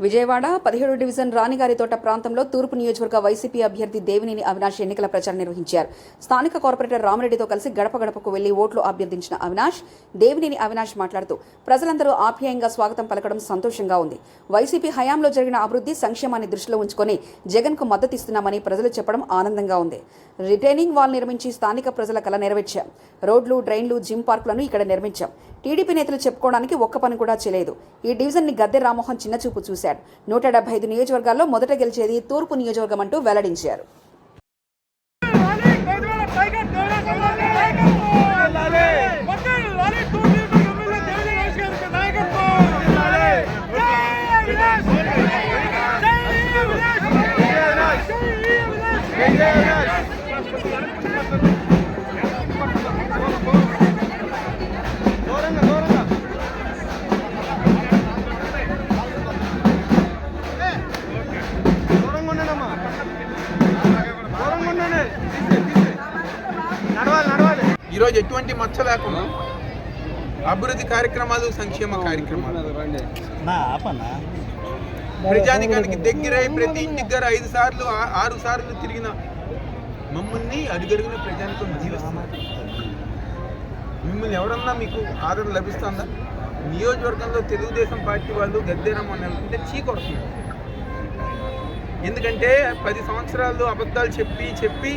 Vijayawada 17వ division Ranigarithota ప్రాంతంలో తూర్పు నియోజకవర్గ వైసీపీ అభ్యర్థి దేవినేని అవినాష్ ఎన్నికల ప్రచారం నిర్వహించారు. స్థానిక కార్పొరేటర్ రామిరెడ్డితో కలిసి గడప గడపకు వెళ్లి ఓట్లు అభ్యర్థించిన దేవినేని అవినాష్ మాట్లాడుతూ ప్రజలందరూ ఆప్యాయంగా స్వాగతం పలకడం సంతోషంగా ఉంది. వైసీపీ హయాంలో జరిగిన అభివృద్ధి సంక్షేమాన్ని దృష్టిలో ఉంచుకొని జగన్కు మద్దతిస్తున్నామని ప్రజలు చెప్పడం ఆనందంగా ఉంది. రిటైనింగ్ వాల్ నిర్మించి స్థానిక ప్రజల కల నెరవేర్చాం. రోడ్లు, డ్రైన్లు, జిమ్ పార్కులను ఇక్కడ నిర్మించాం. టీడీపీ నేతలు చెప్పుకోవడానికి ఒక్క పని కూడా చేయలేదు. ఈ డివిజన్ ని గద్దె రామ్మోహన్ చిన్నచూపు చూశాడు. 175 నియోజకవర్గాల్లో మొదట గెలిచేది తూర్పు నియోజకవర్గం అంటూ వెల్లడించారు. ఈరోజు ఎటువంటి మచ్చ లేకుండా అభివృద్ధి కార్యక్రమాలు, సంక్షేమ కార్యక్రమాలు ప్రజానికానికి దగ్గరై ప్రతి ఇంటికి గారు 5 సార్లు 6 సార్లు తిరిగిన మమ్మల్ని అడుగడుగున ప్రజానికం జీవిస్తున్నారు. మిమ్మల్ని ఎవరన్నా మీకు ఆదరణ లభిస్తుందా? నియోజకవర్గంలో తెలుగుదేశం పార్టీ వాళ్ళు గద్దె రామ్మోహన్ అంటే చీకొడుతున్నారు. ఎందుకంటే 10 సంవత్సరాలు అబద్ధాలు చెప్పి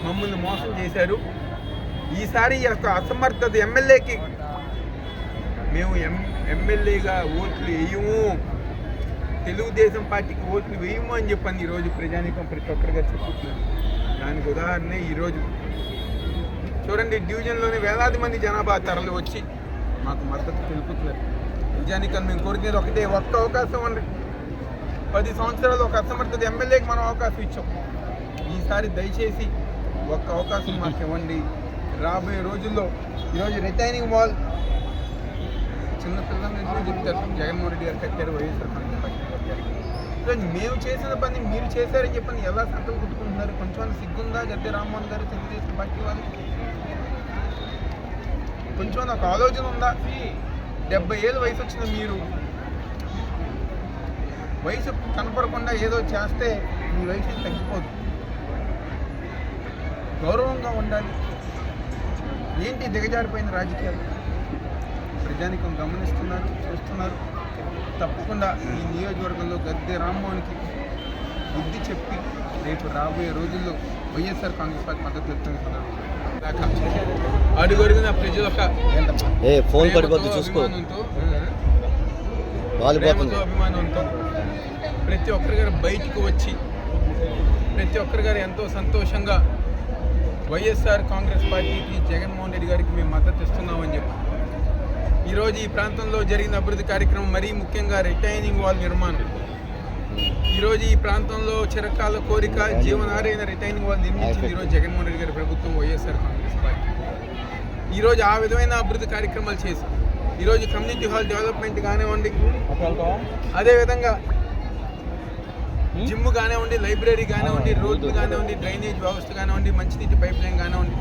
మమ్మల్ని మోసం చేశారు. ఈసారి యొక్క అసమర్థత ఎమ్మెల్యేకి మేము ఎమ్మెల్యేగా ఓట్లు వేయము, తెలుగుదేశం పార్టీకి ఓట్లు వేయము అని చెప్పని ఈరోజు ప్రజానీకం ప్రతి ఒక్కరిగా చెప్పుతున్నారు. దానికి ఉదాహరణ ఈరోజు చూడండి, డివిజన్లోని వేలాది మంది జనాభా తరలి వచ్చి మాకు మద్దతు తెలుపుతున్నారు. ప్రజానీకం మేము కోరుకునేది ఒకటే, ఒక్క అవకాశం అండి. 10 సంవత్సరాలు ఒక అసమర్థత ఎమ్మెల్యేకి మనం అవకాశం ఇచ్చాం. ఈసారి దయచేసి ఒక్క అవకాశం మాకు ఇవ్వండి. రాబోయే రోజుల్లో ఈరోజు రిటైనింగ్ వాల్ చిన్న పిల్లలు చెప్తారు, జగన్మోహన్ రెడ్డి గారు కట్టారు, వైఎస్ఆర్ కాంగ్రెస్ పార్టీ కట్టారు. ఈరోజు మేము చేసిన పని మీరు చేశారని చెప్పని ఎలా సంతలు కుట్టుకుంటున్నారు? కొంచెం సిగ్గుందా గద్దె రామ్మోహన్ గారు, తెలుగుదేశం పార్టీ వాళ్ళు? కొంచెం ఒక ఆలోచన ఉందా? 70 ఏళ్ళ వయసు వచ్చిన మీరు వయసు కనపడకుండా ఏదో చేస్తే మీ వయసు తగ్గిపోదు. గౌరవంగా ఉండాలి. ఏంటి దిగజారిపోయిన రాజకీయాలు? ప్రజానికం గమనిస్తున్నారు, చూస్తున్నారు. తప్పకుండా ఈ నియోజకవర్గంలో గద్దె రామ్మోహన్కి బుద్ధి చెప్పి రేపు రాబోయే రోజుల్లో వైఎస్ఆర్ కాంగ్రెస్ పార్టీ మద్దతు తెలుపుతున్నారు. అడుగడుగున ప్రజల అభిమానంతో ప్రతి ఒక్కరి గారు బయటకు వచ్చి ప్రతి ఒక్కరి గారు ఎంతో సంతోషంగా వైఎస్ఆర్ కాంగ్రెస్ పార్టీకి, జగన్మోహన్ రెడ్డి గారికి మేము మద్దతు ఇస్తున్నామని చెప్పి ఈరోజు ఈ ప్రాంతంలో జరిగిన అభివృద్ధి కార్యక్రమం, మరీ ముఖ్యంగా రిటైనింగ్ వాల్ నిర్మాణం. ఈరోజు ఈ ప్రాంతంలో చిరకాల కోరిక జీవనారైన రిటైనింగ్ వాల్ నిర్మించింది ఈరోజు జగన్మోహన్ రెడ్డి గారి ప్రభుత్వం, వైఎస్ఆర్ కాంగ్రెస్ పార్టీ. ఈరోజు ఆ విధమైన అభివృద్ధి కార్యక్రమాలు చేసి ఈరోజు కమ్యూనిటీ హాల్ డెవలప్మెంట్ కానివ్వండి, అదేవిధంగా జిమ్ కానివ్వండి, లైబ్రరీ కానివ్వండి, రోడ్లు కానివ్వండి, డ్రైనేజ్ వ్యవస్థ కానివ్వండి, మంచినీటి పైప్ లైన్ కానివ్వండి,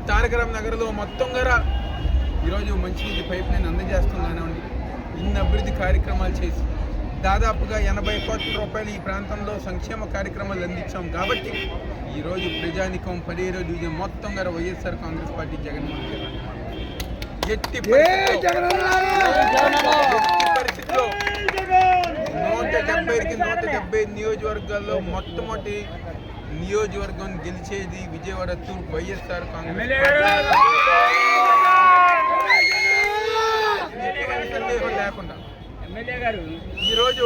తారకరామ్ నగర్లో మొత్తం గారా ఈరోజు మంచినీటి పైప్ లైన్ అందజేస్తాం కానివ్వండి, ఇన్ని అభివృద్ధి కార్యక్రమాలు చేసి దాదాపుగా 80 కోట్ల రూపాయలు ఈ ప్రాంతంలో సంక్షేమ కార్యక్రమాలు అందించాం. కాబట్టి ఈరోజు ప్రజానికం 17వ డివిజన్ మొత్తం గారు వైఎస్ఆర్ కాంగ్రెస్ పార్టీ, జగన్మోహన్ రెడ్డి ఎట్టి పరిస్థితుల్లో 170 నియోజకవర్గాల్లో మొట్టమొదటి నియోజకవర్గం గెలిచేది విజయవాడ తూర్పు వైఎస్ఆర్ కాంగ్రెస్. సందేహం లేకుండా ఈరోజు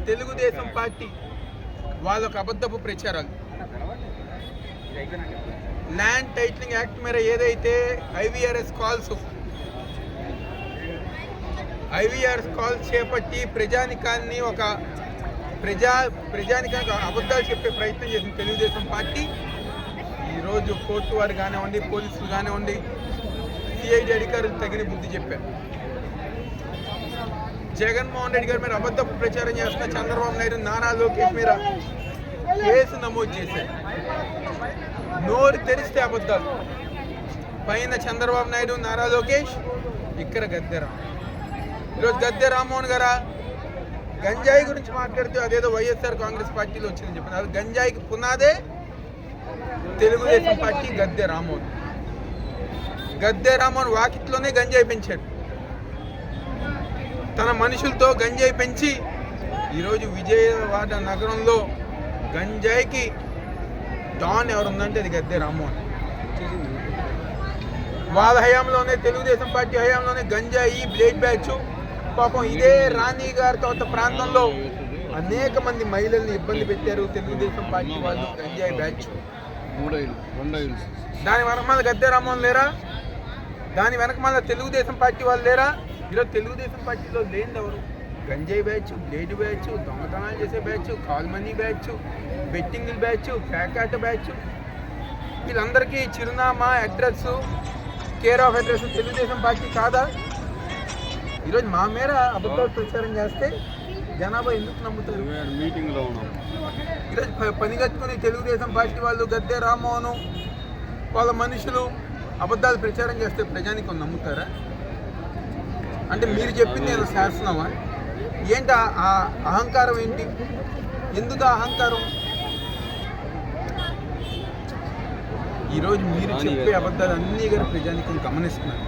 తెలుగుదేశం పార్టీ వాళ్ళొక అబద్ధపు ప్రచారాలు, ల్యాండ్ టైటిలింగ్ యాక్ట్ మీద ఏదైతే ఐవీఆర్ఎస్ కాల్స్ చేపట్టి ప్రజానికాన్ని ఒక ప్రజానికానికి అబద్ధాలు చెప్పే ప్రయత్నం చేసిన తెలుగుదేశం పార్టీ ఈరోజు కోర్టు వారు కానివ్వండి, పోలీసులు కానివ్వండి, సిఐడి అధికారులు తగిన బుద్ధి చెప్పారు. జగన్మోహన్ రెడ్డి గారి మీద అబద్ధపు ప్రచారం చేస్తున్న చంద్రబాబు నాయుడు, నారా లోకేష్ మీద కేసు నమోదు చేశారు. నోరు తెరిస్తే అబద్ధాలు. పైన చంద్రబాబు నాయుడు, నారా లోకేష్, ఇక్కడ గద్దె రామ్మోహన్. ఈరోజు గద్దె రామ్మోహన్ గారా గంజాయి గురించి మాట్లాడుతూ అదేదో వైఎస్ఆర్ కాంగ్రెస్ పార్టీలో వచ్చిందని చెప్పిన అది గంజాయికి పునాదే తెలుగుదేశం పార్టీ గద్దె రామ్మోహన్. గద్దె రామ్మోహన్ వాకిట్లోనే గంజాయి పెంచాడు. తన మనుషులతో గంజాయి పెంచి ఈరోజు విజయవాడ నగరంలో గంజాయికి డాన్ ఎవరుందంటే అది గద్దె రామ్మోహన్. వాళ్ళ హయాంలోనే తెలుగుదేశం పార్టీ హయాంలోనే గంజాయి బ్లేడ్ బ్యాచ్ పాపం ఇదే రాణి గారి తోట ప్రాంతంలో అనేక మంది మహిళల్ని ఇబ్బంది పెట్టారు తెలుగుదేశం పార్టీ వాళ్ళు గంజాయి బ్యాచ్. దాని వెనక మళ్ళీ గద్దె రామ్మోహన్ లేరా? దాని వెనక మళ్ళీ తెలుగుదేశం పార్టీ వాళ్ళు లేరా? ఈరోజు తెలుగుదేశం పార్టీలో లేనిది ఎవరు? గంజాయి బ్యాచ్, బ్లేడ్ బ్యాచ్, దొంగతనాలు చేసే batch, call money batch, betting batch, ప్యాకాట్ batch, వీళ్ళందరికీ చిరునామా address care of address Telugu Desam party కాదా? ఈరోజు మా మేర అబద్ధాలు ప్రచారం చేస్తే జనాభా ఎందుకు నమ్ముతారు? మీటింగ్లో ఉన్నాం. ఈరోజు పని కట్టుకుని తెలుగుదేశం పార్టీ వాళ్ళు గద్దె రామ్మోహన్ వాళ్ళ మనుషులు అబద్ధాలు ప్రచారం చేస్తే ప్రజానికి నమ్ముతారా? అంటే మీరు చెప్పింది నేను శాసనమా? ఏంటి ఆ అహంకారం ఏంటి? ఎందుకు ఆ అహంకారం? ఈరోజు మీరు చెప్పే అబద్ధాలు అన్నీ గారు ప్రజానికి గమనిస్తున్నారు.